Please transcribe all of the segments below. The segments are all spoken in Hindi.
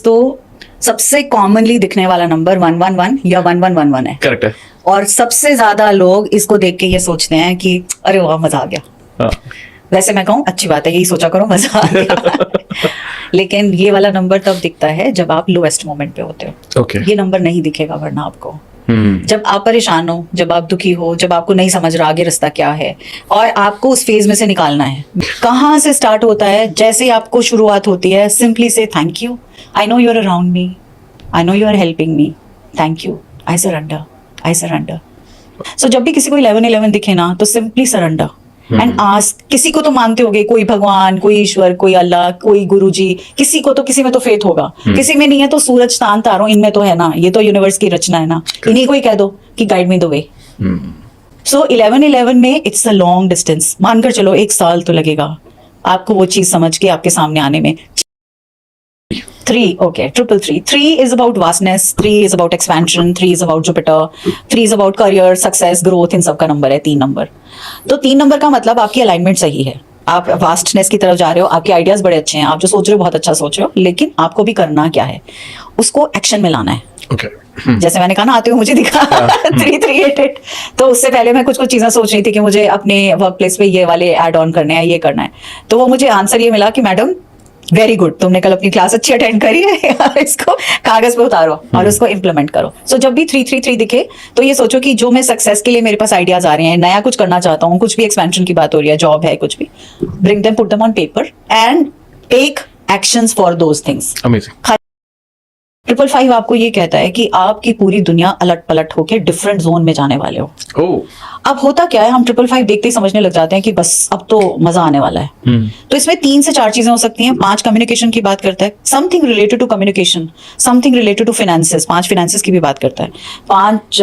तो सबसे कॉमनली दिखने वाला नंबर 111 या 1111 है। करेक्ट है। और सबसे ज्यादा लोग इसको देख के ये सोचते हैं कि अरे वाह मजा आ गया। हाँ। वैसे मैं कहूँ अच्छी बात है, यही सोचा करो, मजा आ गया। लेकिन ये वाला नंबर तब दिखता है जब आप लोएस्ट मोमेंट पे होते हो। ओके। ये नंबर नहीं दिखेगा वरना आपको। जब आप परेशान हो, जब आप दुखी हो, जब आपको नहीं समझ रहा आगे रास्ता क्या है और आपको उस फेज में से निकालना है। कहाँ से स्टार्ट होता है? जैसे ही आपको शुरुआत होती है, सिंपली से thank you, I know you are around me, I know you are helping me, thank you, I surrender, I surrender. So जब भी किसी को 1111 दिखे ना, तो सिंपली सरेंडर एंड आस्क। किसी को तो मानते होगे, कोई भगवान, कोई ईश्वर, कोई अल्लाह, कोई गुरुजी, किसी को तो किसी में तो फेथ होगा, किसी में नहीं है तो सूरज, चांद, तारों, इनमें तो है ना। ये तो यूनिवर्स की रचना है ना, इन्हीं को ही कह दो कि गाइड मी द वे। सो 1111 में इट्स अ लॉन्ग डिस्टेंस, मानकर चलो 1 साल तो लगेगा आपको वो चीज समझ के आपके सामने आने में। 3, okay, 333. 3 is about vastness, 3 is about expansion, 3 is about Jupiter, 3 is about career, success, growth, इन सब का नंबर है 3 नंबर। तो 3 नंबर का मतलब आपकी अलाइनमेंट सही है, आप वास्टनेस की तरफ जा रहे हो, आपके आइडियाज बड़े अच्छे हैं, आप जो सोच रहे हो बहुत अच्छा सोच रहे हो, लेकिन आपको भी करना क्या है, उसको एक्शन में लाना है। Okay. जैसे मैंने कहा ना, आते हुए मुझे दिखा 3388, तो उससे पहले मैं कुछ चीजें सोच रही थी कि मुझे अपने वर्क प्लेस पे ये वाले एड ऑन करने हैं, ये करना है। तो वो मुझे आंसर ये मिला कि मैडम वेरी गुड, तुमने कल अपनी क्लास अच्छी अटेंड करी है, इसको कागज पे उतारो और उसको इम्प्लीमेंट करो। सो जब भी 333 दिखे तो ये सोचो कि जो मैं सक्सेस के लिए मेरे पास आइडियाज आ रहे हैं, नया कुछ करना चाहता हूँ, कुछ भी एक्सपेंशन की बात हो रही है, जॉब है, कुछ भी, bring them, put them on paper and take actions for those things. Amazing. 555 आपको ये कहता है कि आपकी पूरी दुनिया अलट पलट होके डिफरेंट जोन में जाने वाले हो। अब होता क्या है, हम 555 देखते ही समझने लग जाते हैं कि बस अब तो मजा आने वाला है। तो इसमें 3 से 4 चीजें हो सकती हैं। 5 कम्युनिकेशन की बात करता है, something related to communication, something related to finances, 5 finances की भी बात करता है। 5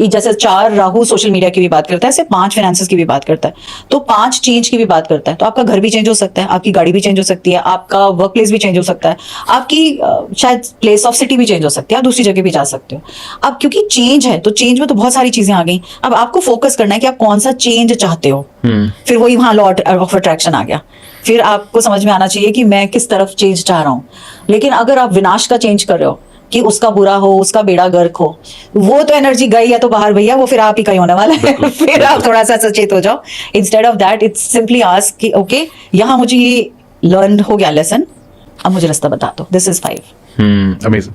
जैसे 4 राहु सोशल मीडिया की भी बात करता है, ऐसे 5 फाइनेंसेस की भी बात करता है। तो 5 चेंज की भी बात करता है। तो आपका घर भी चेंज हो सकता है, आपकी गाड़ी भी चेंज हो सकती है, आपका वर्क प्लेस भी चेंज हो सकता है, आपकी शायद प्लेस ऑफ सिटी भी चेंज हो सकती है, आप दूसरी जगह भी जा सकते हो। अब क्योंकि चेंज है तो चेंज में तो बहुत सारी चीजें आ गई। अब आपको फोकस करना है कि आप कौन सा चेंज चाहते हो। फिर वही वहां लॉ ऑफ अट्रैक्शन आ गया। फिर आपको समझ में आना चाहिए कि मैं किस तरफ चेंज चाह रहा हूं। लेकिन अगर आप विनाश का चेंज कर रहे हो कि उसका बुरा हो, उसका बेड़ा गर्क हो, वो तो एनर्जी गई है तो बाहर भैया, वो फिर आप ही का ही होने वाला है। फिर आप थोड़ा सा सचेत हो जाओ। Instead of that it's simply ask कि ओके, यहाँ मुझे ये लर्न हो गया लेसन, अब मुझे रास्ता बता दो। This is 5। अमेजिंग।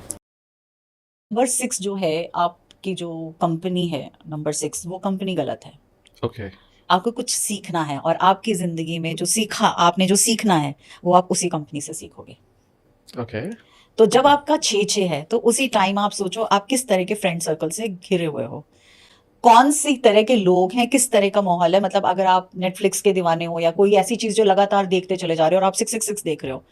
नंबर 6 जो है, आपकी जो कंपनी है नंबर 6, वो कंपनी गलत है। ओके। आपको कुछ सीखना है और आपकी जिंदगी में जो सीखा आपने, जो सीखना है वो आप उसी कंपनी से सीखोगे। ओके। तो जब आपका 6-6 है तो उसी टाइम आप सोचो आप किस तरह के फ्रेंड सर्कल से घिरे हुए हो, कौन सी तरह के लोग हैं, किस तरह का माहौल है। मतलब अगर आप नेटफ्लिक्स के दीवाने हो या कोई ऐसी चीज जो लगातार देखते चले जा रहे हो और आप 666 देख रहे हो,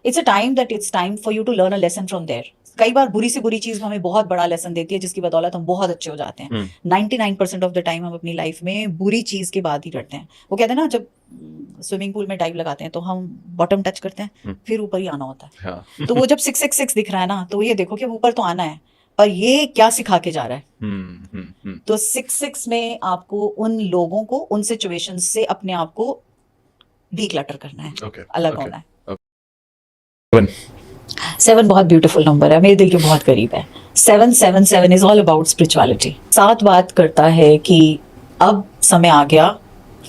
it's a time that it's time for you to learn a lesson from there. कई बार बुरी से बुरी चीज हमें बहुत बड़ा लेसन देती है, जिसकी बदौलत हम बहुत अच्छे हो जाते हैं। 99% ऑफ द टाइम हम अपनी लाइफ में बुरी चीज के बाद ही डरते हैं। वो कहते हैं ना, जब स्विमिंग पूल में डाइव लगाते हैं तो हम बॉटम टच करते हैं, फिर ऊपर ही आना होता है। हाँ। तो वो जब 666 दिख रहा है ना, तो ये देखो कि ऊपर तो आना है, पर ये क्या सिखा के जा रहा है। तो 66 में आपको उन लोगों को, उन सिचुएशन से अपने आप को डीक्लटर करना है, अलग होना है। 7 बहुत ब्यूटीफुल नंबर है, मेरे दिल के बहुत करीब है। 777 इज ऑल अबाउट स्पिरिचुअलिटी। 7 बात करता है कि अब समय आ गया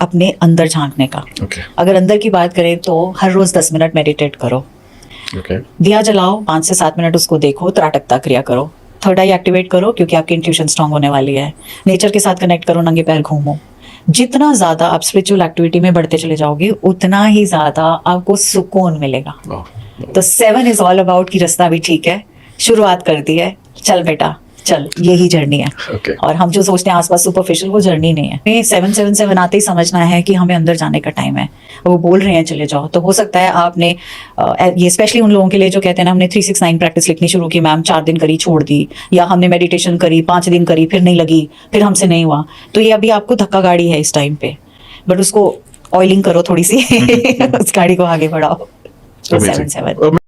अपने अंदर झांकने का। अगर अंदर की बात करें तो हर रोज 10 मिनट मेडिटेट करो। दिया जलाओ, 5 से 7 मिनट उसको देखो, त्राटकता क्रिया करो, थर्ड आई एक्टिवेट करो क्योंकि आपकी इंट्यूशन स्ट्रांग होने वाली है। नेचर के साथ कनेक्ट करो, नंगे पैर घूमो। जितना ज्यादा आप स्पिरिचुअल एक्टिविटी में बढ़ते चले जाओगे, उतना ही ज्यादा आपको सुकून मिलेगा। तो 7 इज ऑल अबाउट कि रास्ता भी ठीक है, शुरुआत कर दी है, चल बेटा चल, यही जर्नी है। और हम जो सोचते हैं आसपास सुपरफिशियल, वो जर्नी नहीं है। 777 आते ही समझना है कि हमें अंदर जाने का टाइम है। वो बोल रहे हैं चले जाओ, तो हो सकता है आपने ये स्पेशली उन लोगों के लिए जो कहते हैं ना, हमने 369 प्रैक्टिस लिखनी शुरू की मैम, 4 दिन करी छोड़ दी, या हमने मेडिटेशन करी 5 दिन करी फिर नहीं लगी, फिर हमसे नहीं हुआ। तो ये अभी आपको धक्का गाड़ी है इस टाइम पे, बट उसको ऑयलिंग करो थोड़ी सी उस गाड़ी को आगे बढ़ाओ। 777